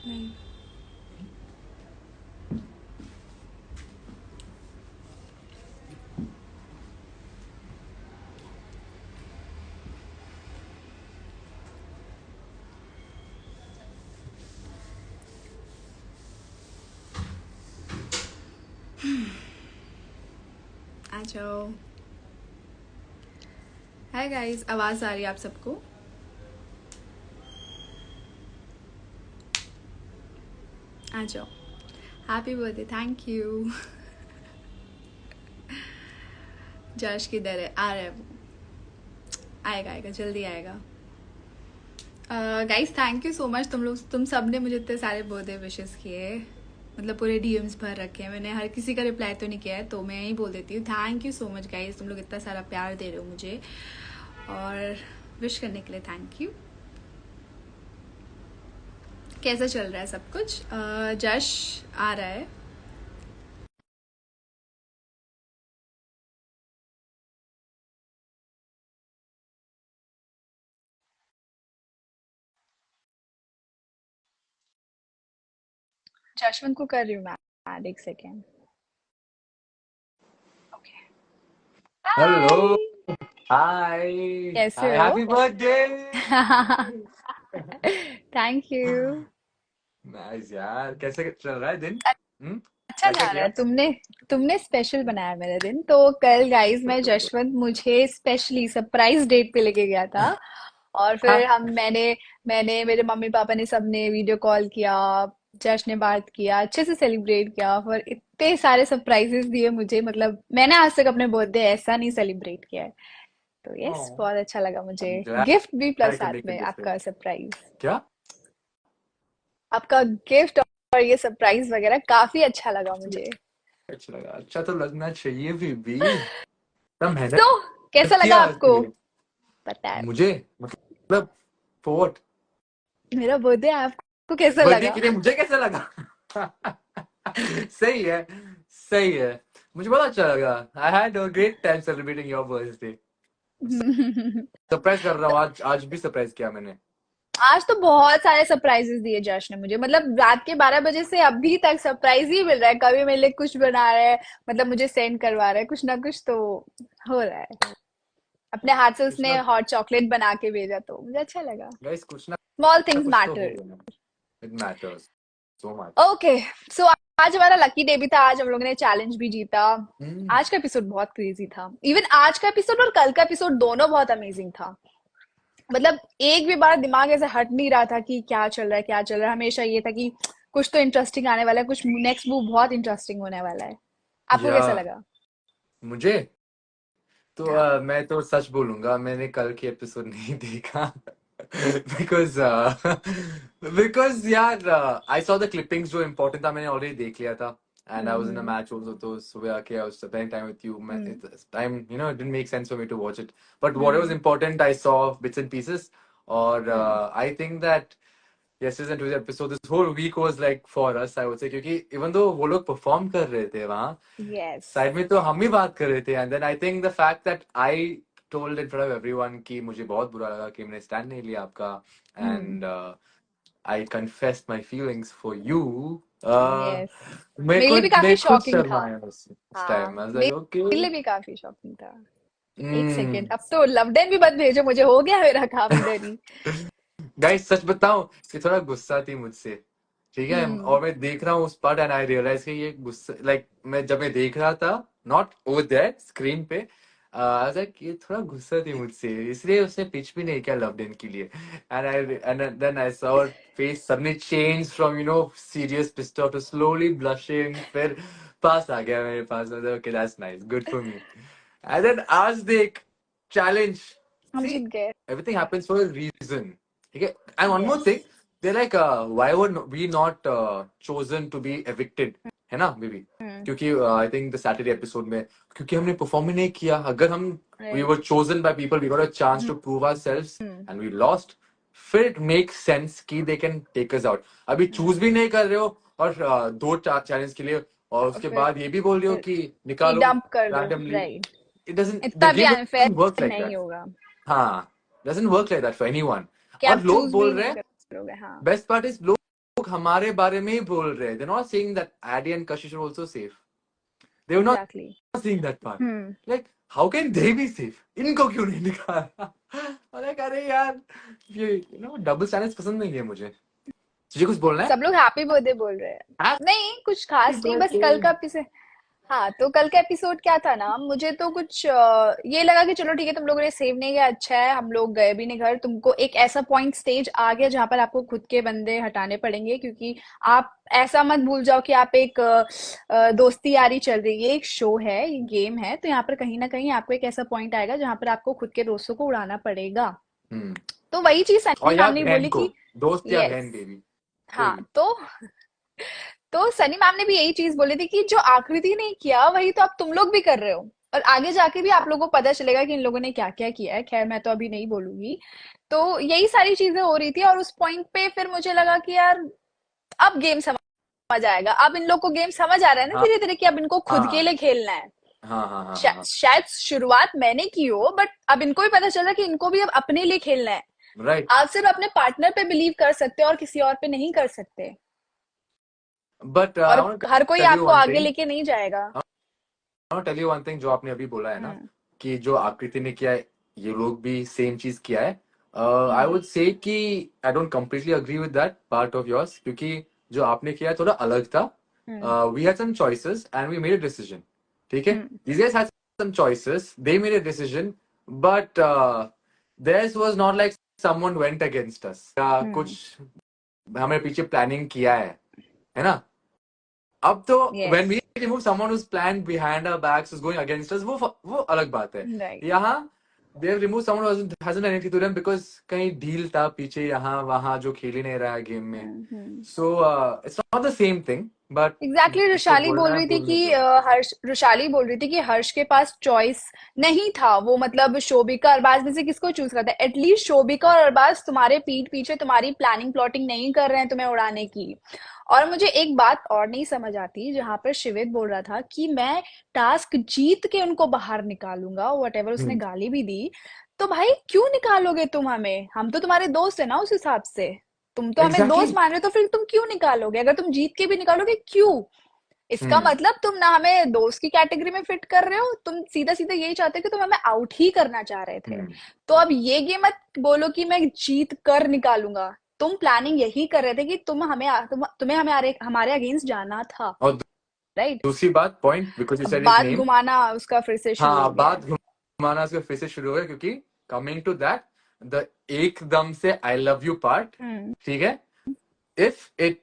नहीं। आ जाओ। Hi guys, आवाज आ रही है आप सबको? आ जाओ। Happy birthday. Thank you. जश किधर है? आ रहा है वो। आएगा आएगा, जल्दी आएगा। Guys thank you so much, तुम सब ने मुझे इतने सारे बर्थडे विशेस किए। मतलब पूरे डीएम्स भर रखे हैं मैंने, हर किसी का रिप्लाई तो नहीं किया है, तो मैं ही बोल देती हूँ। Thank you so much guys, तुम लोग इतना सारा प्यार दे रहे हो मुझे, और विश करने के लिए थैंक यू। कैसा चल रहा है सब कुछ? जश आ रहा है। जशवंत को कर रही हूँ मैं, एक सेकेंड। ओके। हेलो। हाय, हाय। कैसे हाय, हो? Happy birthday. Thank you. Nice यार, कैसे चल रहा है दिन? अच्छा क्या क्या जा रहा है। किया? तुमने तुमने स्पेशल बनाया मेरा दिन। तो कल गाइस मैं, जशवंत मुझे स्पेशली सरप्राइज डेट पे लेके गया था, और फिर हाँ। मैंने मेरे मम्मी पापा ने सबने वीडियो कॉल किया, जश्न ने बात किया, अच्छे से सेलिब्रेट किया, फिर इतने सारे सरप्राइजेस दिए मुझे। मतलब मैंने आज तक अपने बर्थडे ऐसा नहीं सेलिब्रेट किया है। तो यस, Oh, बहुत अच्छा लगा मुझे। I'm glad गिफ्ट भी I प्लस can साथ make a में difference. आपका सरप्राइज। क्या? आपका गिफ्ट और ये सरप्राइज वगैरह काफी अच्छा लगा मुझे। अच्छा लगा, अच्छा तो लगना चाहिए भी। तब मेहनत तो कैसा लगा किया आपको? इसके लिए। पता है मुझे मतलब फोर्ट मेरा बर्थडे आपको कैसा बर्थडे लगा? के लिए मुझे कैसा लगा? सही है, सही है। मुझे बहुत अच्छा लगा। I had a great time celebrating your birthday. Surprise कर रहा हूँ, आज आज भी सरप्राइज किया मैंने। आज तो बहुत सारे सरप्राइजेस दिए जश ने मुझे। मतलब रात के 12 बजे से अभी तक सरप्राइज ही मिल रहा है। कभी मेरे लिए कुछ बना रहा है, मतलब मुझे सेंड करवा रहा है, कुछ ना कुछ तो हो रहा है। अपने हाथ से कुछ उसने ना हॉट चॉकलेट बना के भेजा, तो मुझे अच्छा लगा। गाइस, कुछ ना स्मॉल थिंग्स कुछ तो मैटर। होगा। It matters so much. Okay, so आज हमारा लकी डे भी था। आज हम लोगों ने चैलेंज भी जीता। आज का एपिसोड बहुत क्रेजी था। इवन आज का एपिसोड और कल का एपिसोड दोनों बहुत अमेजिंग था। मतलब एक भी बार दिमाग ऐसे हट नहीं रहा था कि क्या चल रहा है क्या चल रहा है। हमेशा ये था कि कुछ तो इंटरेस्टिंग आने वाला है, कुछ नेक्स्ट मूव बहुत इंटरेस्टिंग होने वाला है। आपको या कैसा लगा? मुझे तो हाँ। मैं तो सच बोलूंगा, मैंने कल की एपिसोड नहीं देखा। बिकॉज बिकॉज यार आई सॉ द क्लिपिंग्स, जो इम्पोर्टेंट था मैंने ऑलरेडी देख लिया था। And I was in a hmm. Match also, तो सुबह आके I was spending time with you. मैं hmm. Time it didn't make sense for me to watch it, but what was hmm. Important I saw bits and pieces. और hmm. I think that yesterday's and today's episode, this whole week was like for us, I would say, क्योंकि even though वो लोग perform कर रहे थे वहाँ yes. Side में, तो हम ही बात कर रहे थे। And then I think the fact that I told in front of everyone कि मुझे बहुत बुरा लगा कि मैंने स्टैंड नहीं लिया आपका। Hmm. And I confessed my feelings for you. Yes, मेरे मेरे को लिए भी काफी मैं खुद शॉकिंग था। शर्मा आया उस हाँ, time. I was like okay. मेरे लिए भी काफी शॉकिंग था। एक सेकेंड, अब तो लवडेन भी मत भेजो मुझे, हो गया मेरा काम इधर ही। गाइस सच बताऊं कि थोड़ा गुस्सा थी मुझसे, ठीक है? हम्म। और मैं देख रहा हूँ उस पार्ट एंड आई रियलाइज कि ये गुस्सा, लाइक मैं जब मैं देख रहा था, नॉट ओवर देयर स्क्रीन पे, लाइक ये थोड़ा गुस्सा थी मुझसे, इसलिए उसने पिच भी नहीं किया लवडन के लिए। And then I saw face suddenly change from serious pissed off to slowly blushing, फिर पास आ गया मेरे पास। Okay, that's nice, good for me. And then आज देख चैलेंज। हम सी, जीत गए। everything happens for a reason. Okay, and one more yes. thing, they're like, why were we not chosen to be evicted, है ना बेबी? हम्म। क्योंकि आई think the Saturday episode में, क्योंकि हमने परफॉर्म ही नहीं किया। अगर हम we right. were chosen by people, we got a chance to prove ourselves and we lost, फिर it makes sense कि they can take us out. अभी चूज भी नहीं कर रहे हो और दो चैलेंज के लिए, और और उसके फिर बाद ये भी बोल रहे हो कि कि निकालो डंप कर दो, randomly. Right. It doesn't, the इतना भी game doesn't work unfair like नहीं that. होगा हाँ, doesn't work like that for anyone. कि और आप लोग चूज भी बोल रहे नहीं हैं, करोगे। हाँ। बेस्ट पार्ट इज लोग लोग हमारे बारे में ही बोल रहे हैं, they're not saying that Addy and Kashish are also safe. They were not exactly. seeing that part. Hmm. Like, how can they be safe? इनको क्यों नहीं निकाला? Like, अरे यार, ये डबल स्टैंडर्ड्स पसंद नहीं है मुझे। तुझे कुछ बोलना है? सब लोग हैप्पी बर्थडे बोल रहे हैं। नहीं कुछ खास Happy नहीं, बस birthday. कल का एपिसोड। हाँ तो कल का एपिसोड क्या था ना, मुझे तो कुछ ये लगा कि चलो ठीक है, तुम लोगों ने सेव नहीं किया, अच्छा है, हम लोग गए भी नहीं घर। तुमको एक ऐसा पॉइंट स्टेज आ गया जहां पर आपको खुद के बंदे हटाने पड़ेंगे, क्योंकि आप ऐसा मत भूल जाओ कि आप एक दोस्ती यारी चल रही है, एक शो है, ये गेम है, तो यहाँ पर कहीं ना कहीं आपको एक ऐसा पॉइंट आएगा जहां पर आपको खुद के दोस्तों को उड़ाना पड़ेगा। हम्म। तो वही चीज और सनी या मैम ने बहन बोली को, कि दोस्त या यस। बहन के भी, कोई हाँ भी। तो सनी मैम ने भी यही चीज बोली थी कि जो आकृति ने किया वही तो अब तुम लोग भी कर रहे हो, और आगे जाके भी आप लोगों को पता चलेगा कि इन लोगों ने क्या क्या किया है। खैर मैं तो अभी नहीं बोलूंगी। तो यही सारी चीजें हो रही थी, और उस पॉइंट पे फिर मुझे लगा कि यार अब गेम समझ आएगा, अब इन लोग को गेम समझ आ रहा है ना हाँ धीरे धीरे कि अब इनको खुद के हाँ लिए खेलना है। हाँ हाँ हाँ हाँ शायद शुरुआत मैंने की हो, बट अब इनको भी पता चला कि इनको भी अब अपने लिए खेलना है। राइट। आप सिर्फ अपने पार्टनर पे बिलीव कर सकते हो और किसी और पे नहीं कर सकते, बट आई और वांट हर कोई टेल यू आपको वन आगे थिंग, लेके नहीं जाएगा। टेल यू वन थिंग, जो आपने अभी बोला है ना, हम्म। कि जो आकृति ने किया है, ये लोग भी सेम चीज किया है। आई हम्म। वुड से कि I don't completely agree with that part of yours, क्योंकि जो आपने किया है थोड़ा अलग था। Hmm. We had some choices and we made a decision, ठीक है। Hmm. These guys had some choices, they made a decision, but theirs was not like someone went against us या कुछ हम्म। हमें पीछे प्लानिंग किया है ना। अब तो yes. when we remove someone who's planned behind our backs, who's going against us, वो अलग बात है। राइट। यहाँ they have removed someone who hasn't done anything to them because कहीं डील था पीछे, यहाँ वहाँ, जो खेल ही नहीं रहा है गेम में। हम्म। So it's not the same thing, but exactly exactly, जिसको रुशाली बोलना बोल है रही थी बोलने कि दो। हर्ष के पास चॉइस नहीं था, वो मतलब शोभिका अरबाज में से किसको चूज करता है। एटलीस्ट शोभिका और अरबाज तुम्हारे पीठ पीछे तुम्हारी प्लानिंग प्लॉटिंग नहीं कर रहे हैं तुम्हें उड़ाने की। और मुझे एक बात और नहीं समझ आती, जहां पर शिवित बोल रहा था कि मैं टास्क जीत के उनको बाहर निकालूंगा, वट उसने हम्म। गाली भी दी। तो भाई क्यों निकालोगे तुम हमें, हम तो तुम्हारे दोस्त है ना उस हिसाब से। तुम तो हमें एग्जैक्टली दोस्त मान रहे हो, तो फिर तुम क्यों निकालोगे, अगर तुम जीत के भी निकालोगे क्यों। इसका हम्म मतलब तुम ना हमें दोस्त की कैटेगरी में फिट कर रहे हो, तुम सीधा सीधा यही चाहते हो कि तुम हमें आउट ही करना चाह रहे थे। हम्म। तो अब ये मत बोलो कि मैं जीत कर निकालूंगा। तुम प्लानिंग यही कर रहे थे कि तुम्हें हमारे अगेंस्ट जाना था। और राइट। दूसरी बात, पॉइंट, बिकॉज यू अब सेड हिज बात नेम। घुमाना उसका फिर से शुरू हो हाँ, गया है। बात घुमाना उसका फिर से शुरू हो गया, क्योंकि कमिंग टू दैट, द एकदम से आई लव यू पार्ट, हम्म। ठीक है। If it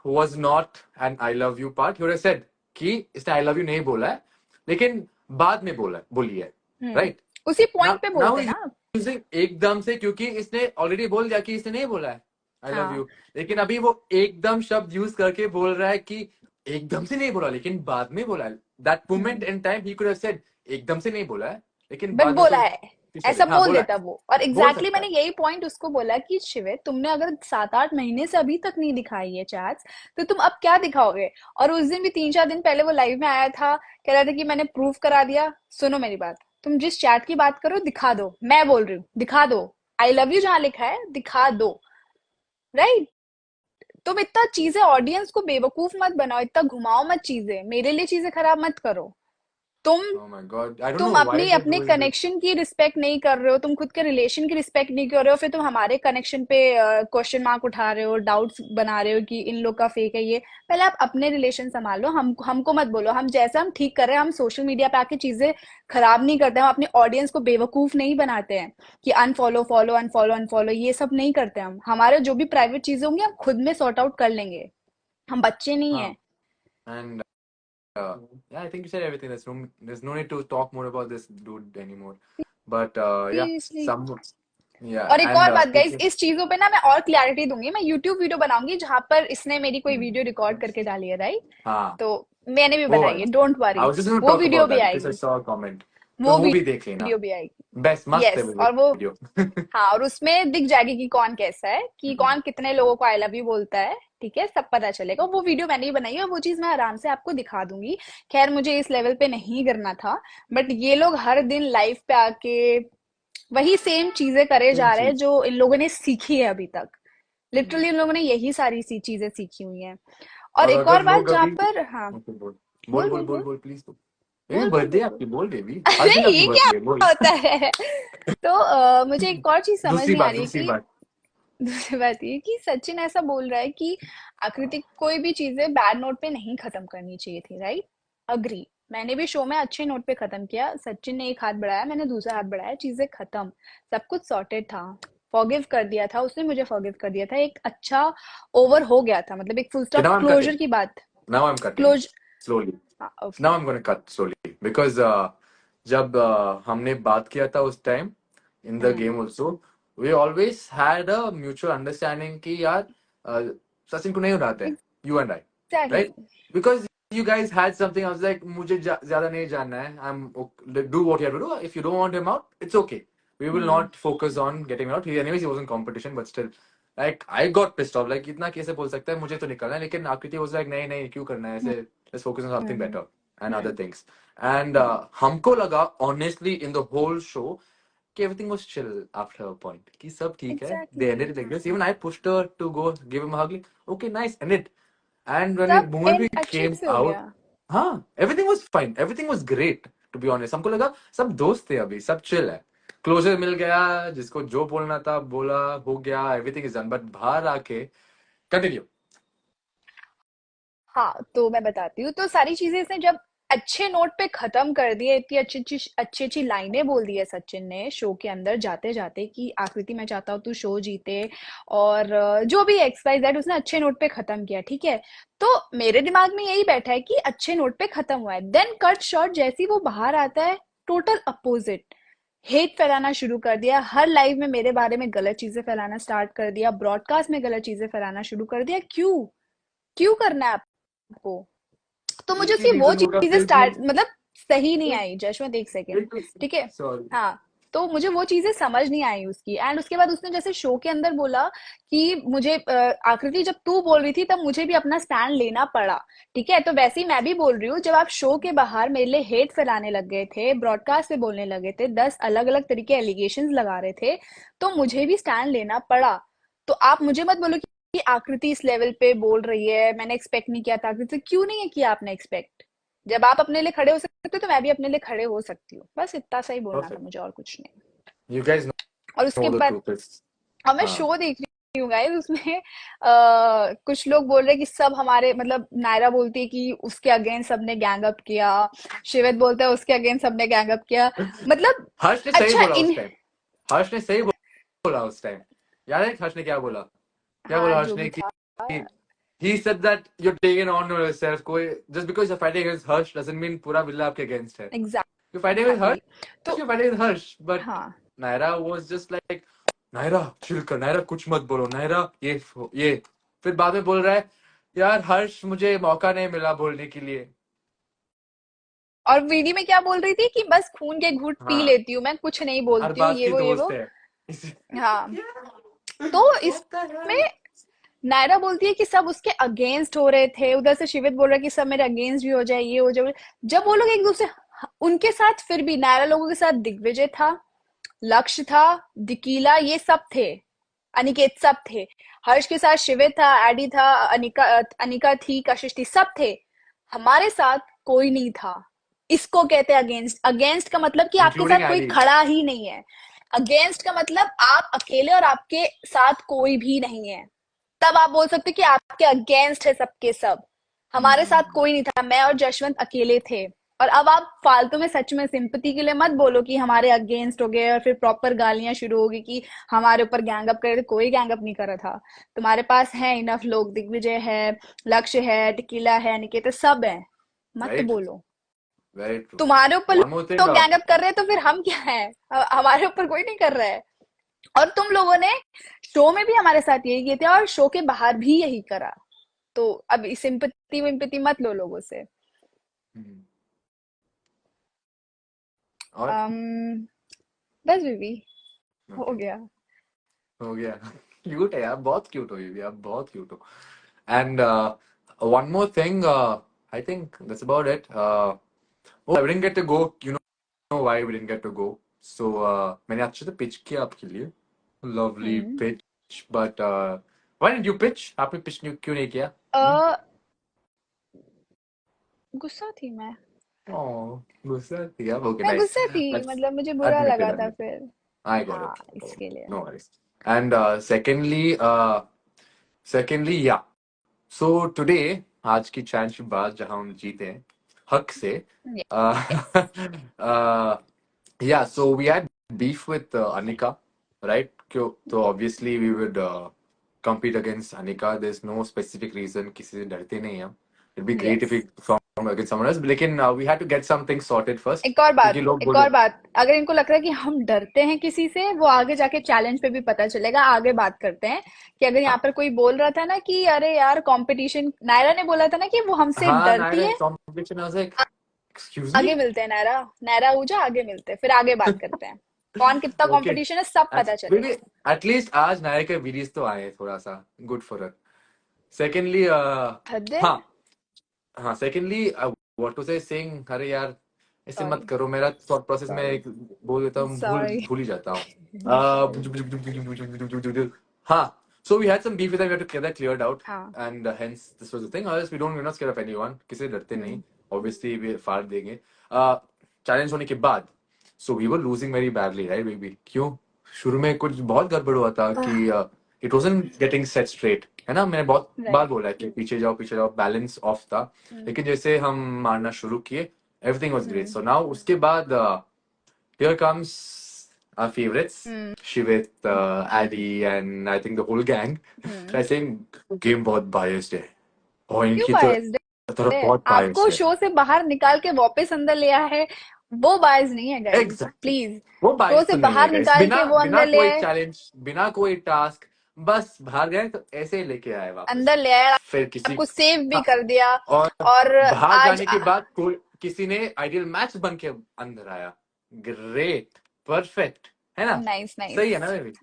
was not an I love you part, he would have said कि इसने I love you नहीं बोला है, लेकिन बाद में बोली है, राइट। उसी पॉइंट पे नाउ बोलते हैं ना। यूजिंग एकदम से, क्योंकि इसने ऑलरेडी बोल दिया कि इसने नहीं बोला है आई लव हाँ। यू, लेकिन अभी वो एकदम शब्द यूज करके बोल रहा है कि एकदम से नहीं बोला लेकिन बाद में बोला है। That moment in time he could have said एकदम से नहीं बोला है लेकिन बट बाद में बोला उसको है, पीछे ऐसा हाँ बोल बोला है, देता वो। और बोल एग्जैक्टली सकता मैंने है। यही पॉइंट उसको बोला कि शिविर, तुमने अगर 7-8 महीने से अभी तक नहीं दिखाई है चैट्स, तो तुम अब क्या दिखाओगे। और उस दिन भी 3-4 दिन पहले वो लाइव में आया था, कह रहा था कि मैंने प्रूफ करा दिया। सुनो मेरी बात, तुम जिस चैट की बात करो दिखा दो, मैं बोल रही हूँ दिखा दो। आई लव यू जहां लिखा है दिखा दो। राइट। तुम इतना चीजें ऑडियंस को बेवकूफ मत बनाओ, इतना घुमाओ मत चीजें, मेरे लिए चीजें खराब मत करो। तुम Oh my God, I don't तुम know why अपनी they're अपने doing this. कनेक्शन की रिस्पेक्ट नहीं कर रहे हो, तुम खुद के रिलेशन की रिस्पेक्ट नहीं कर रहे हो, फिर तुम हमारे कनेक्शन पे क्वेश्चन मार्क उठा रहे हो, डाउट्स बना रहे हो कि इन लोग का फेक है ये। पहले आप अपने रिलेशन संभाल लो, हमको मत बोलो। हम जैसा हम ठीक कर रहे हैं, हम सोशल मीडिया पे आके चीजें खराब नहीं करते, हम अपनी ऑडियंस को बेवकूफ नहीं बनाते हैं कि अनफॉलो फॉलो अनफॉलो अनफॉलो, ये सब नहीं करते हम। हमारे जो भी प्राइवेट चीजें होंगी हम खुद में सॉर्ट आउट कर लेंगे, हम बच्चे नहीं हाँ, है। and yeah, I think you said everything. There's no need to talk more about this dude anymore. But yeah, seriously. some yeah, और एक and और बात गाइस, speaking, इस चीजों पे ना मैं और क्लैरिटी दूंगी, मैं यूट्यूब वीडियो बनाऊंगी जहां पर इसने मेरी कोई hmm, वीडियो रिकॉर्ड करके डाली है। राइट। हाँ, तो मैंने भी वो बनाई वाला। है, don't I worry. was just going to वो talk वीडियो about भी that because I आएगी। saw a comment. तो वो वो भी देख लेना, वीडियो भी आएगी। बेस्ट मस्त है यस। वो और वो, वीडियो। हाँ, और उसमें दिख जाएगी कि कौन कैसा है, कि कौन कितने लोगों को आई लव यू बोलता है। ठीक है, सब पता चलेगा। वो वीडियो मैंने ही बनाई है, वो चीज मैं आराम से आपको दिखा दूंगी। खैर मुझे इस लेवल पे नहीं करना था, बट ये लोग हर दिन लाइव पे आके वही सेम चीजें करे सेम जा रहे हैं चीज। जो इन लोगों ने सीखी है अभी तक। लिटरली उन लोगों ने यही सारी सी चीजें सीखी हुई हैं। और और एक अगर और बात लोग जहाँ अभी पर, हाँ, Okay, बोल बोल बोल बोल बोल बोल बोल बोल प्लीज तो बेबी बोल बोल बर्थडे बोल बोल। आपकी बोल बेबी आज अरे ही ना आपकी ये क्या बर्थडे बोल होता है? तो मुझे एक और चीज समझ दूसरी नहीं आ बात रही है दूसरी कि बात दूसरी बात ये कि सचिन ऐसा बोल रहा है कि आकृति को कोई भी चीजें बैड नोट पे नहीं खत्म करनी चाहिए थी, राइट? अग्री। मैंने भी शो में अच्छे नोट पे खत्म किया, सचिन ने एक हाथ बढ़ाया, मैंने दूसरा हाथ बढ़ाया, चीजें खत्म, सब कुछ सॉर्टेड था, फॉरगिव कर दिया था, उसने मुझे फॉरगिव कर दिया था, एक अच्छा ओवर हो गया था, मतलब एक full Okay, stop now I'm closer cutting. की बात। Now I'm cutting close slowly. Okay. Now I'm going to cut slowly because जब हमने बात किया था उस time in the hmm. game also, we always had a mutual understanding कि यार सचिन को नहीं उड़ाते हैं, you and I, exactly. right? Because you guys had something. I was like मुझे ज्यादा नहीं जानना है. Do what you have to do. If you don't want him out, it's okay. We will hmm. not focus on getting him out. Anyways, he was in competition, but still. Like I got pissed off. Like इतना कैसे बोल सकता है मुझे तो निकलना है लेकिन आकृति was like नहीं नहीं क्यों करना है ऐसे let's focus on something hmm. better and other hmm. things and हमको लगा honestly in the whole show कि everything was chill after a point कि सब ठीक है they exactly. ended it like this even I pushed her to go give him a hug like, okay nice end it and when सब it moment and we अच्छे came से हो out गया। हाँ everything was fine everything was great to be honest हमको लगा सब दोस्त थे अभी सब chill है क्लोजर मिल गया जिसको जो बोलना था बोला हो गया एवरीथिंग इज डन बट बाहर आके कंटिन्यू हाँ, तो मैं बताती हूँ। तो सारी चीजें इसने जब अच्छे नोट पे खत्म कर दिए, इतनी अच्छी अच्छी लाइनें बोल दी है सचिन ने शो के अंदर जाते जाते कि आकृति मैं चाहता हूँ तू शो जीते, और जो भी एक्स वाई जेड उसने अच्छे नोट पे खत्म किया, ठीक है। तो मेरे दिमाग में यही बैठा है कि अच्छे नोट पे खत्म हुआ है, देन कट शॉट जैसे ही वो बाहर आता है, टोटल अपोजिट हेट फैलाना शुरू कर दिया, हर लाइव में मेरे बारे में गलत चीजें फैलाना स्टार्ट कर दिया, ब्रॉडकास्ट में गलत चीजें फैलाना शुरू कर दिया। क्यों? क्यों करना है आपको? तो मुझे एक ही उसकी वो रीजन होगा चीजें फिर भी स्टार्ट मतलब सही नहीं आई, जशवंत एक सेकेंड, ठीक है। सॉरी हाँ, तो मुझे वो चीजें समझ नहीं आई उसकी। एंड उसके बाद उसने जैसे शो के अंदर बोला कि मुझे आकृति जब तू बोल रही थी तब मुझे भी अपना स्टैंड लेना पड़ा, ठीक है। तो वैसे ही मैं भी बोल रही हूँ, जब आप शो के बाहर मेरे लिए हेट फैलाने लग गए थे, ब्रॉडकास्ट पे बोलने लगे थे, 10 अलग अलग तरीके एलिगेशंस लगा रहे थे, तो मुझे भी स्टैंड लेना पड़ा। तो आप मुझे मत बोलो कि आकृति इस लेवल पे बोल रही है, मैंने एक्सपेक्ट नहीं किया था आकृति से। क्यों नहीं है किया आपने एक्सपेक्ट? जब आप अपने लिए खड़े हो सकते हो तो मैं भी अपने लिए खड़े हो सकती हूँ, बस इतना सा ही बोलना था परफेक्ट मुझे, और कुछ नहीं। यू गाइस और उसके नो द बाद, ट्रूथ इज और मैं हाँ शो देख रही हूँ गाइस, उसमें कुछ लोग बोल रहे हैं कि सब हमारे, मतलब नायरा बोलती है कि उसके अगेंस्ट सबने गैंग अप किया, शिवित बोलता है उसके अगेंस्ट सबने गैंग अप किया, मतलब हर्ष ने सही अच्छा बोला उस इन, टाइम हर्ष ने सही बोला उस टाइम याद है हर्ष ने क्या हाँ बोला हर्ष जो ने भी कि था। he said that you're taking on yourself कोई just because you're fighting against Harsh doesn't mean पूरा बिल्ला आपके against है you're fighting with Harsh exactly. तो you're fighting with Harsh but हाँ, Naira was just like Naira chill कर नायरा कुछ मत बोलो नायरा ये फिर बाद में बोल रहा है यार हर्ष मुझे मौका नहीं मिला बोलने के लिए और वीडियो में क्या बोल रही थी कि बस खून के घूंट पी हाँ लेती हूँ मैं, कुछ नहीं हर बोलती हूँ, बात ये की वो ये दोस्त वो। है हाँ, क्या तो What the इसमें hell? नायरा बोलती है कि सब उसके अगेंस्ट हो रहे थे, उधर से शिवित बोल रहा है कि सब मेरे अगेंस्ट भी हो जाए, ये हो जाए। जब वो लोग एक दूसरे, उनके साथ, फिर भी नायरा लोगों के साथ दिग्विजय था, लक्ष्य था, दिकीला, ये सब थे, अनिकेत सब थे, हर्ष के साथ शिवित था, एडी था, अनिका, अनिका थी, कशिश थी, सब थे। हमारे साथ कोई नहीं था। इसको कहते हैं अगेंस्ट। अगेंस्ट का मतलब कि आपके including साथ कोई Addy खड़ा ही नहीं है। अगेंस्ट का मतलब आप अकेले और आपके साथ कोई भी नहीं है, तब आप बोल सकते हो कि आपके अगेंस्ट है सबके सब। हमारे साथ हम्म कोई नहीं था, मैं और जशवंत अकेले थे। और अब आप फालतू में सच में सिंपति के लिए मत बोलो कि हमारे अगेंस्ट हो गए और फिर प्रॉपर गालियां शुरू होगी कि हमारे ऊपर गैंग अप करे। तो कोई गैंग अप नहीं कर रहा था। तुम्हारे पास है इनफ लोग, दिग्विजय है, लक्ष्य है, टिकिला है, निकेता, सब है, मत very true बोलो। very true तुम्हारे ऊपर one more thing लोग गैंग अप कर रहे हैं तो फिर हम क्या है? हमारे ऊपर कोई नहीं कर रहा है। और तुम लोगों ने शो में भी हमारे साथ यही किए थे और शो के बाहर भी यही करा। तो अब सिंपति विम्पति मत लो लोगों से। हम्म, और अम, बस बीबी, हो ओके गया। हो गया क्यूट है यार बहुत क्यूट हो ये भी आप बहुत क्यूट हो and one more thing I think that's about it oh I didn't get to go you know why we didn't get to go so मैंने अच्छे से पिच किया आपके लिए lovely hmm. pitch but Why did you pitch? आपने pitch क्यों नहीं किया? अ, गुस्सा थी मैं Oh, गुस्सा थी आप? Okay, मैं nice. गुस्सा थी, Let's मतलब मुझे बुरा admit it. लगा था Admit. फिर। I got हाँ, it. इसके लिए। No worries. And secondly, yeah. So today, आज की championship बात जहाँ हम जीते हैं हक से. Yes. Uh, yeah. So we had beef with Anika, right? So obviously we would compete against Anika. There's no specific reason. किसी से डरते नहीं हम. It'd be great if we yes. perform against someone else. लेकिन we had to get something sorted first. क्योंकि लोग एक बोले और बात, अगर इनको लग रहा है कि हम डरते हैं किसी से, वो आगे जाके चैलेंज पे भी पता चलेगा। आगे बात करते हैं कि अगर यहाँ हाँ पर कोई बोल रहा था ना कि अरे यार कंपटीशन, नायरा ने बोला था ना कि वो हमसे हाँ डरती नायरा है। competition. I was like, excuse आगे me? मिलते हैं नायरा, नायरा ऊजा, आगे मिलते हैं, फिर आगे बात करते हैं। कौन कितना Okay. कंपटीशन है सब पता Maybe चलेगा। at least आज नायरा के videos तो आए थोड़ा सा. Good for her. Secondly, हद है। हाँ हाँ secondly what was I saying, अरे यार ऐसे मत सॉरी। करो, मेरा थॉट प्रोसेस में सॉरी। एक बोल देता हूँ, भूल सॉरी। भूल ही जाता हूँ. सॉरी। हाँ, so we had some beef with them. We had to get that cleared out, हाँ। and hence this was the thing. Otherwise we're not scared of anyone. किसी से डरते नहीं. Obviously we फाड़ देंगे. चैलेंज होने के बाद so we were losing very badly, right baby? क्यों? शुरू में कुछ बहुत गड़बड़ हुआ था कि it wasn't getting set straight, है ना? मैंने बहुत बार राइट। बोला है कि पीछे जाओ, बैलेंस ऑफ था. लेकिन जैसे हम मारना शुरू किए, everything was great. So now उसके बाद here comes our favorites, Shivit, Addy, and I think the whole gang. Try saying game बहुत biased है. और क्यों इनकी बायस्ड तरफ है? बहुत आपको biased है. शो से बाहर निकाल के वापस अंदर ले आया है, वो बायस नहीं है गाइस, Exactly. प्लीज। वो शो बायस से तो नहीं है बाहर गाइस. निकाल बिना के वो बिना अंदर ले कोई आए, चैलेंज, बिना कोई टास्क, बस बाहर गए तो ऐसे ही लेके आए वापस. अंदर ले आया, फिर किसी, आपको सेव भी हाँ, कर दिया। और और बाहर आज जाने के बाद कोई किसी ने आइडियल मैच बन के अंदर आया. ग्रेट, परफेक्ट, है ना? नाइस सही है नाइस। ना baby?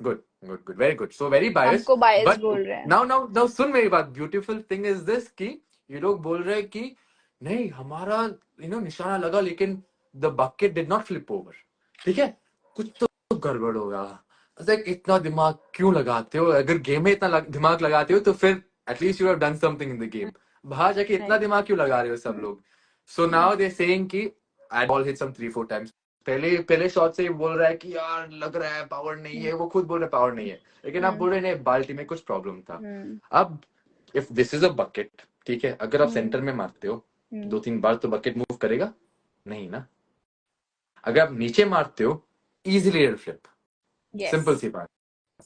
Good good good, very good. So very biased. हमको बायस बट बोल रहे हैं। नाउ नाउ नाउ सुन मेरी बात. ब्यूटीफुल थिंग इज दिस कि ये लोग बोल रहे हैं कि नहीं हमारा निशाना लगा, लेकिन the bucket did not flip over. ठीक है, कुछ तो गड़बड़ होगा. इतना दिमाग क्यों लगाते हो? अगर गेम में इतना दिमाग लगाते हो तो फिर at least you have done something in the game. बाहर जाके इतना राइट। दिमाग क्यों लगा रहे हो सब लोग? सो नाउ दे सेइंग कि I ball hit some 3-4 times. पहले पहले शॉट से ही बोल रहा है कि यार लग रहा है पावर नहीं है. वो खुद बोल रहे पावर नहीं है, लेकिन आप बोल रहे नहीं बाल्टी में कुछ प्रॉब्लम था. अब if this is a bucket, ठीक है, अगर आप सेंटर में मारते हो 2-3 बार तो बकेट मूव करेगा नहीं ना. अगर आप नीचे मारते हो easily it flip. Simple yes. सी बात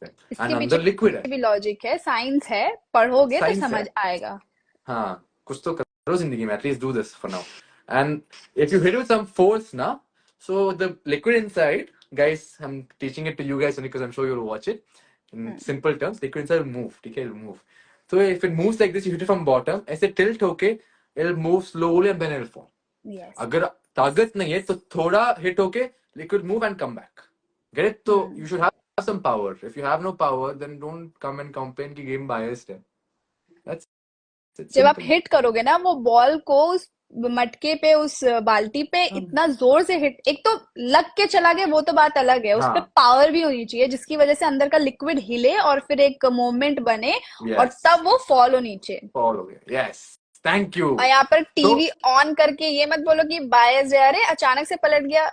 है. एंड इसके पीछे अंदर लिक्विड है. भी लॉजिक है, साइंस है, पढ़ोगे तो साइंस समझ है. आएगा। हाँ, कुछ तो करो जिंदगी में. At least do this for now. And if you hit with some force ना, so the liquid inside, guys, I'm teaching it to you guys only because I'm sure you'll watch it. In simple terms, liquid inside will move. ठीक है, it'll move. So if it moves like this, you hit it from bottom. ऐसे tilt होके it'll move slowly and then it'll fall. Yes. अगर ताकत नहीं है तो थोड़ा hit होके liquid move and come back. Get it? तो you should have some power. If you have no power, then don't come and complain कि game biased है. That's it's जब आप simple. हिट करोगे ना वो बॉल को उस मटके पे, उस बाल्टी पे इतना जोर से हिट, एक तो लग के चला गया वो तो बात अलग है, उस पे हाँ. पावर भी होनी चाहिए जिसकी वजह से अंदर का लिक्विड हिले और फिर एक मोमेंट बने और Yes. तब वो फॉल हो नीचे। Fall हो गया. Yes. Thank you. और यहाँ पर तो टीवी ऑन करके ये मत बोलो कि बायस है, अरे अचानक से पलट गया।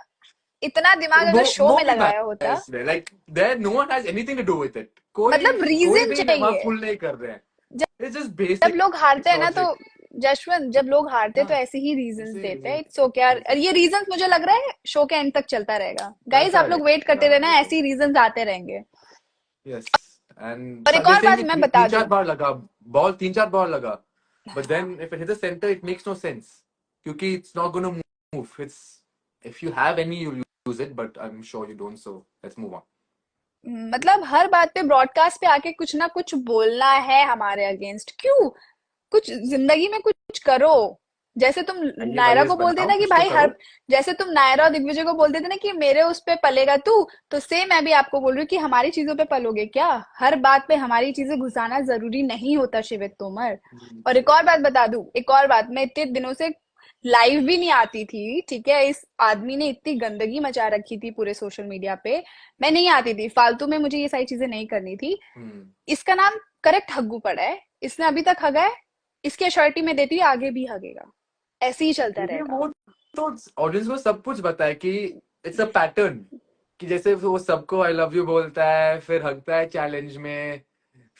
इतना दिमाग अगर शो वो में भी लगाया होता, biased है. Like there no one has anything to do with it. कोई मतलब कोई रीजन भी वहां चाहिए। फुल नहीं कर रहे हैं. जब It's just जब basic लोग हारते हैं ना तो, logic. जशवंत, जब लोग हारते हैं तो हाँ, ऐसे ही रीजंस ऐसे देते हैं। ऐसे इट्स ओके यार, ऐसे ये रीजंस मुझे लग रहा है शो के एंड तक चलता रहेगा। गाइस चलता आप लोग वेट करते रहेगा रहना, ये तो. ऐसे ही रीजंस आते रहेंगे। Yes. And और एक they're और saying बात कि मैं बता तीन चार दूं, बार लगा बॉल, 3-4 बार लगा. But then if it hits the center, it makes no sense. क्योंकि it's not going to move. It's if you have any, you use it, but I'm sure you don't. So let's move on. मतलब हर बात पे broadcast पे आके कुछ ना कुछ बोलना है हमारे अगेंस्ट, क्यों? कुछ जिंदगी में कुछ करो। जैसे तुम एंड ये नायरा वायस को बोलते बनाओ, ना कि कुछ तो भाई करो. हर, जैसे तुम नायरा और दिग्विजय को बोलते थे ना कि मेरे उस पे पलेगा तू, तो सेम मैं भी आपको बोल रही हूँ कि हमारी चीजों पे पलोगे क्या? हर बात पे हमारी चीजें घुसाना जरूरी नहीं होता शिवित तोमर। और एक और बात बता दूं, एक और बात, मैं इतने दिनों से लाइव भी नहीं आती थी, ठीक है? इस आदमी ने इतनी गंदगी मचा रखी थी पूरे सोशल मीडिया पे, मैं नहीं आती थी फालतू में, मुझे ये सारी चीजें नहीं करनी थी। हम्म. इसका नाम करेक्ट हग्गू पड़ा है, इसने अभी तक हगा है, इसकी अश्योरिटी में देती है आगे भी हगेगा, ऐसे ही चलता क्योंकि रहेगा। वो तो ऑडियंस को सब कुछ पता है कि इट्स अ पैटर्न, कि जैसे वो सबको आई लव यू बोलता है, फिर हगता है चैलेंज में,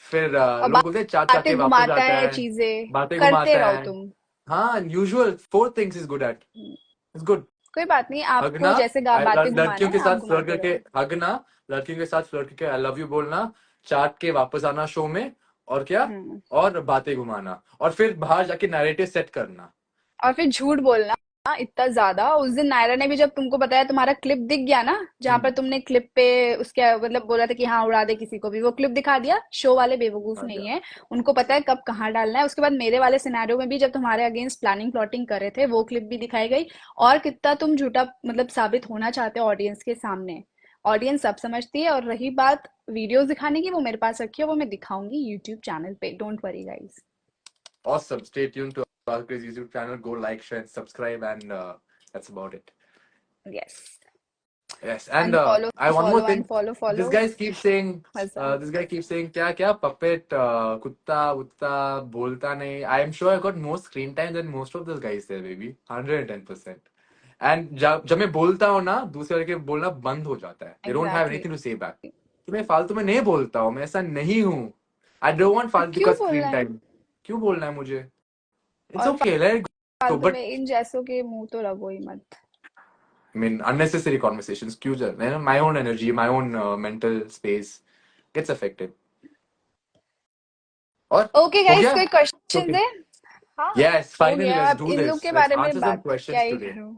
फिर और लोग बोलते हैं चाट चाट के बातें वापस घुमाता आता है, है, चीजें बातें करते घुमाता रहो है। तुम। हाँ, usual 4 things is good at, it's good. कोई बात नहीं, आपको हगना, जैसे बातें घुमाना लड़कियों है के आप साथ फ्लर्ट घुमाते करके रहो। हगना, लड़कियों के साथ फ्लर्ट करके आई लव यू बोलना, चाट के वापस आना शो में, और क्या, हम्म। और बातें घुमाना, और फिर बाहर जाके नैरेटिव सेट करना। और फिर झूठ बोलना इतना ज्यादा। उस दिन नायरा ने भी जब तुमको बताया, तुम्हारा क्लिप दिख गया ना, जहां पर हम्म। तुमने क्लिप पे उसके मतलब बोला था कि हाँ उड़ा दे किसी को भी, वो क्लिप दिखा दिया। शो वाले बेवकूफ हाँ नहीं क्या। है, उनको पता है कब कहाँ डालना है। उसके बाद मेरे वाले सिनेरियो में भी जब तुम्हारे अगेंस्ट प्लानिंग प्लॉटिंग कर रहे थे, वो क्लिप भी दिखाई गई। और कितना तुम झूठा मतलब साबित होना चाहते हो ऑडियंस के सामने, ऑडियंस सब समझती है। और रही बात वीडियोस दिखाने की, वो मेरे पास रखी है, वो मैं दिखाऊंगी यूट्यूब चैनल पे, don't worry guys. Awesome. Stay tuned to our Crazy YouTube channel. Go like, share, subscribe, and that's about it. Yes. Yes, and unfollow I one more follow thing. Unfollow This follow. guy keeps saying, मजा। क्या क्या puppet, कुत्ता उत्ता बोलता नहीं. I am sure I got more screen time than most of those guys there, baby. 110%. And जब मैं बोलता हूँ ना, दूसरे वाले के बोलना बंद हो जाता है. They don't have exactly. anything to say back. तो मैं फालतू में नहीं बोलता हूँ, मैं ऐसा नहीं हूँ. I don't want तो फालतू का क्यों बोलना screen है? time. क्यों बोलना है मुझे? It's और okay, let it go. फालतू But में इन जैसों के मुंह तो लगो ही मत। I mean, unnecessary conversations. क्यों जल? My own energy, my own mental space gets affected. और ओके हो गाइस, गया? कोई It's क्वेश्चन okay. है? हाँ, Yes, हो finally, गया। let's अब do इन लोग this. के Let's बारे में answer some बात क्या questions ही today. करूं।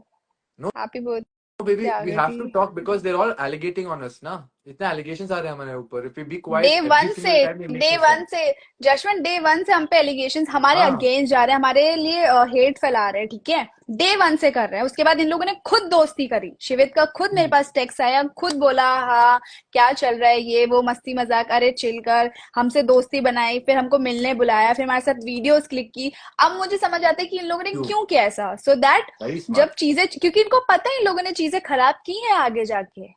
No, हैप्पी baby, बर्थडे आ we गई have थी। to talk because they're all alligating on us, ना? इतने allegations आ रहे हैं हमारे ऊपर. If we be day quiet every one से single time, it makes day no one sense. से जशवंत, डे वन से हम पे एलिगेशंस हमारे हाँ, अगेंस्ट जा रहे हैं, हमारे लिए हेट फैला रहे हैं, ठीक है। डे वन से कर रहे हैं। उसके बाद इन लोगों ने खुद दोस्ती करी, शिवित का खुद मेरे पास टेक्स्ट आया, खुद बोला हाँ क्या चल रहा है, ये वो मस्ती मजाक, अरे चिल कर, हमसे दोस्ती बनाई, फिर हमको मिलने बुलाया, फिर हमारे साथ वीडियोस क्लिक की। अब मुझे समझ आता है कि इन लोगों ने क्यों? क्यों किया ऐसा, सो दैट Very जब smart. चीजें, क्योंकि इनको पता है इन लोगों ने चीजें खराब की हैं आगे जाके,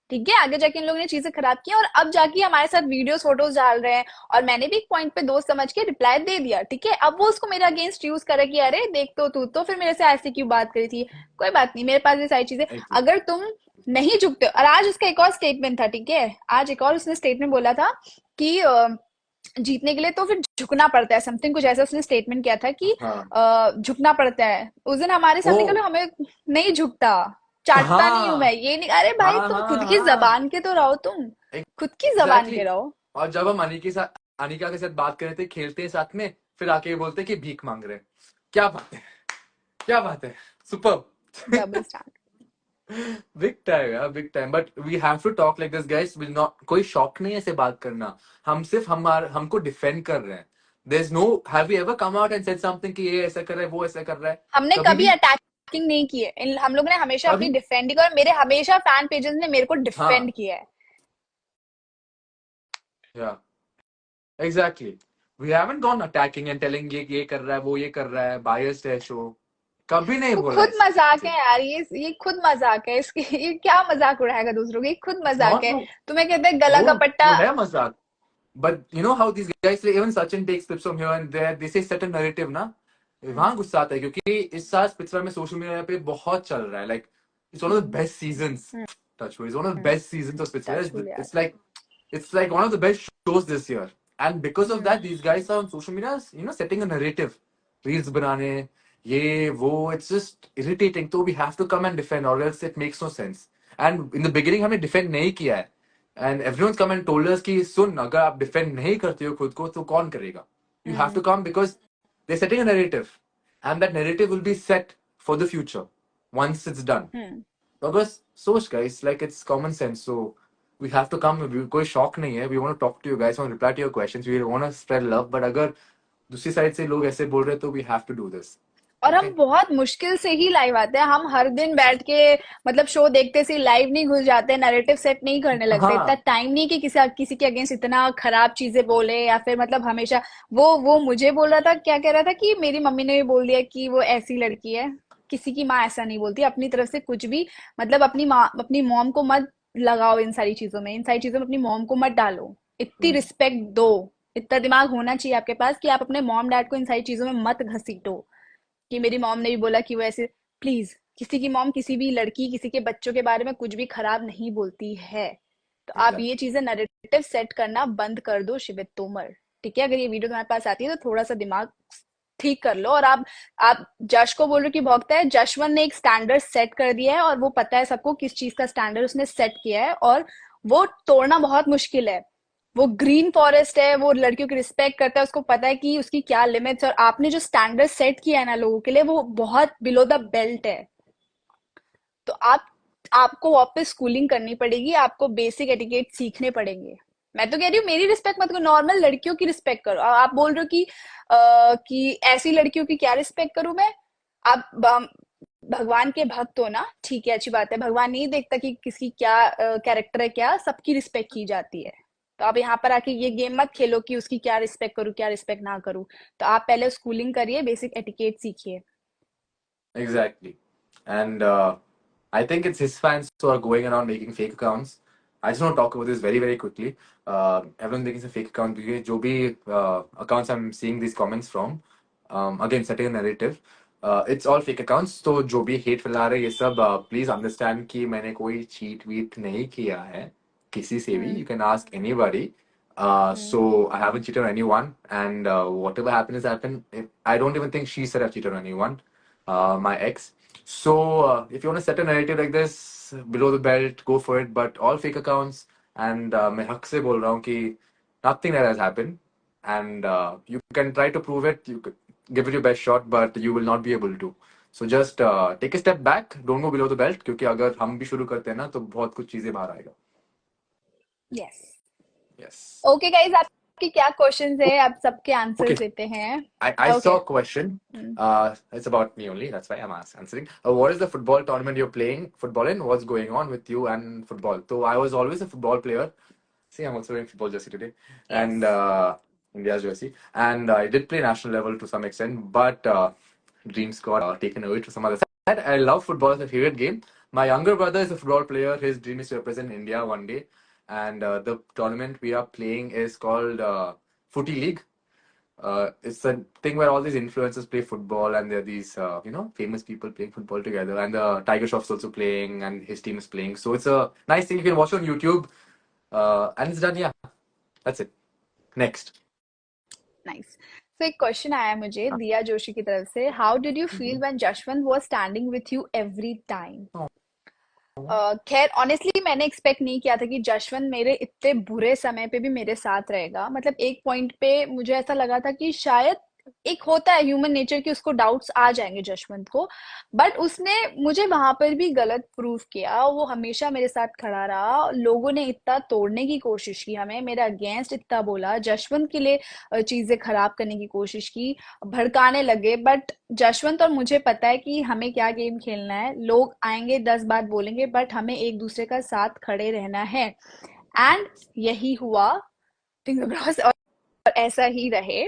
ठीक है, आगे जाके इन लोगों ने चीजें खराब की और अब जाके हमारे साथ वीडियोस फोटोज डाल रहे हैं। और मैंने भी एक पॉइंट पे दोस्त समझ के रिप्लाई दे दिया, ठीक है। अब वो उसको मेरे अगेंस्ट यूज करे कि अरे देख तो तू तो फिर मेरे से ऐसे क्यों बात करी थी। कोई बात नहीं, मेरे पास ये सारी चीजें। Exactly. अगर तुम नहीं झुकते हो, और आज उसका एक और स्टेटमेंट था, ठीक है, आज एक और उसने स्टेटमेंट बोला था कि जीतने के लिए तो फिर झुकना पड़ता है, समथिंग कुछ ऐसा उसने स्टेटमेंट किया था कि हाँ. झुकना पड़ता है। उस दिन हमारे सामने Oh, कल हमें नहीं झुकता, चाटता नहीं हूं मैं, हाँ, ये नहीं, अरे भाई हाँ, तुम खुद हाँ, की हाँ. जबान के तो रहो, तुम खुद की जबान एग्जैक्टली के exactly. रहो। और जब हम अनिका के साथ बात कर रहे थे, खेलते हैं साथ में, फिर आके ये बोलते हैं कि भीख मांग रहे हैं. क्या बात है, क्या बात है. Super. Double stand. Big time यार, big time. But we have to talk like this guys. Will not, कोई शौक नहीं है ऐसे बात करना. हम सिर्फ हमको डिफेंड कर रहे हैं. There is no, have you ever come out and said something कि ये ऐसा कर रहा है, वो ऐसा कर रहा है? हमने कभी कभी नहीं. अटैकिंग नहीं की है, हम लोगों ने हमेशा अपनी कभी. डिफेंडिंग, और मेरे हमेशा फैन पेजेस ने मेरे को हाँ. डिफेंड किया है। या exactly. We haven't gone attacking and telling ये कर रहा है, वो ये कर रहा है, बायस्ड है शो. कभी नहीं वो बोला खुद मजाक ऐसे. है यार, ये खुद मजाक है इसकी। ये क्या मजाक उड़ाएगा दूसरों की, ये खुद It's मजाक not है। no, तुम्हें कहते हैं गला वो का पट्टा। वो है मजाक. But you know how these guys say, even Sachin takes clips from here and there, they say certain narrative ना, वहां गुस्सा आता है क्योंकि इस साल स्पिट्सवर में सोशल मीडिया पे बहुत चल रहा है. Like it's one of the best seasons. Touch wood, it's one of the best seasons of touch स्पिट्सवर. वुड यार। It's like one of the best shows this year. And because of that, these guys are on social media, setting a narrative. Reels banane, ye, wo, it's just irritating. So we have to come and defend, or else it makes no sense. And in the beginning, हमने defend नहीं किया है. And everyone's come and told us कि सुन, अगर आप defend नहीं करते हो खुद को, तो कौन करेगा? You have to come because they're setting a narrative. And that narrative will be set for the future once it's done. Because सोच guys, like it's common sense. So we have to come. कोई शौक नहीं है. We want to talk to you guys. We want to reply to your questions. We want to spread love. But अगर दूसरी side से लोग ऐसे बोल रहे हैं, तो we have to do this. और हम Okay? बहुत मुश्किल से ही लाइव आते हैं, हम हर दिन बैठ के मतलब शो देखते से लाइव नहीं घुस जाते, नैरेटिव सेट नहीं करने लगते, इतना हाँ. टाइम नहीं कि किसी के अगेंस्ट इतना खराब चीजें बोले, या फिर मतलब हमेशा वो मुझे बोल रहा था, क्या कह रहा था कि मेरी मम्मी ने भी बोल दिया कि वो ऐसी लड़की है। किसी की माँ ऐसा नहीं बोलती अपनी तरफ से कुछ भी, मतलब अपनी माँ अपनी मॉम को मत लगाओ इन सारी चीजों में, इन सारी चीजों में अपनी मॉम को मत डालो, इतनी हम्म. रिस्पेक्ट दो। इतना दिमाग होना चाहिए आपके पास कि आप अपने मॉम डैड को इन सारी चीजों में मत घसीटो कि मेरी मॉम ने भी बोला कि वो ऐसे। प्लीज, किसी की मॉम किसी भी लड़की, किसी के बच्चों के बारे में कुछ भी खराब नहीं बोलती है। तो आप ये एग्जैक्टली। चीजें नैरेटिव सेट करना बंद कर दो शिवित तोमर। ठीक है, अगर ये वीडियो तुम्हारे पास आती है तो थोड़ा सा दिमाग ठीक कर लो। और आप जश को बोल रहे हो कि भौंकता है, जशवंत ने एक स्टैंडर्ड सेट कर दिया है और वो पता है सबको किस चीज का स्टैंडर्ड उसने सेट किया है, और वो तोड़ना बहुत मुश्किल है। वो ग्रीन फॉरेस्ट है, वो लड़कियों की रिस्पेक्ट करता है, उसको पता है कि उसकी क्या लिमिट्स, और आपने जो स्टैंडर्ड सेट किया है ना लोगों के लिए, वो बहुत बिलो द बेल्ट है। तो आपको वापस स्कूलिंग करनी पड़ेगी, आपको बेसिक एटिकेट सीखने पड़ेंगे। मैं तो कह रही हूँ मेरी रिस्पेक्ट मत करो, नॉर्मल लड़कियों की रिस्पेक्ट करो। आप बोल रहे हो कि ऐसी लड़कियों की क्या रिस्पेक्ट करूं मैं? आप भगवान के भक्त हो ना, ठीक है, अच्छी बात है। भगवान नहीं देखता कि किसी क्या कैरेक्टर है, क्या सबकी रिस्पेक्ट की जाती है। तो आप यहाँ पर आके ये गेम मत खेलो कि उसकी क्या रिस्पेक्ट करूँ क्या रिस्पेक्ट ना करूँ। तो आप पहले स्कूलिंग करिए, बेसिक एटिकेट सीखिए। Exactly. And I think it's his fans who are going around making fake accounts. I just want to talk about this very, very quickly. Everyone making a fake account because जो भी accounts I'm seeing these comments from, again setting a narrative. It's all fake accounts. तो जो भी hate फैला रहे हैं ये सब please understand कि मैंने कोई cheat weet नहीं किया है किसी से भी. हम्म। You can ask anybody. Hmm. So I haven't cheated on anyone, and whatever happened has happened. I don't even think she said I've cheated on anyone, my ex. So if you want to set a narrative like this, below the belt, go for it. But all fake accounts, and मैं हक से बोल रहा हूँ कि nothing that has happened, and you can try to prove it. You could give it your best shot, but you will not be able to. So just take a step back. Don't go below the belt, क्योंकि अगर हम भी शुरू करते हैं ना तो बहुत कुछ चीजें बाहर आएगा. यस। Yes. ओके गाइज, आपकी क्या क्वेश्चंस है? आप सबके आंसर्स Okay. देते हैं। I okay. saw a question. It's about me only. That's why I'm answering. What is the football tournament you're playing football in? What's going on with you and football? So I was always a football player. See, I'm also wearing football jersey today, and yes. India's jersey. And I did play national level to some extent, but dreams got taken away to some other side. I love football as a favorite game. My younger brother is a football player. His dream is to represent India one day, and the tournament we are playing is called Footy League. It's a thing where all these influencers play football, and there are these famous people playing football together, and Tiger Shroff's also playing and his team is playing, so it's a nice thing. You can watch on YouTube, and it's done. Yeah, that's it. Next. Nice. तो एक question आया मुझे दिया जोशी की तरफ से, how did you feel when Jashwant was standing with you every time? खैर honestly मैंने एक्सपेक्ट नहीं किया था कि जशवंत मेरे इतने बुरे समय पे भी मेरे साथ रहेगा। मतलब एक पॉइंट पे मुझे ऐसा लगा था कि शायद एक होता है ह्यूमन नेचर कि उसको डाउट्स आ जाएंगे जशवंत को, बट उसने मुझे वहां पर भी गलत प्रूव किया। वो हमेशा मेरे साथ खड़ा रहा। लोगों ने इतना तोड़ने की कोशिश की, हमें मेरे अगेंस्ट इतना बोला, जशवंत के लिए चीजें खराब करने की कोशिश की, भड़काने लगे, बट जशवंत और मुझे पता है कि हमें क्या गेम खेलना है। लोग आएंगे 10 बात बोलेंगे, बट हमें एक दूसरे का साथ खड़े रहना है। एंड यही हुआ। फिंगर क्रॉस, और ऐसा ही रहे।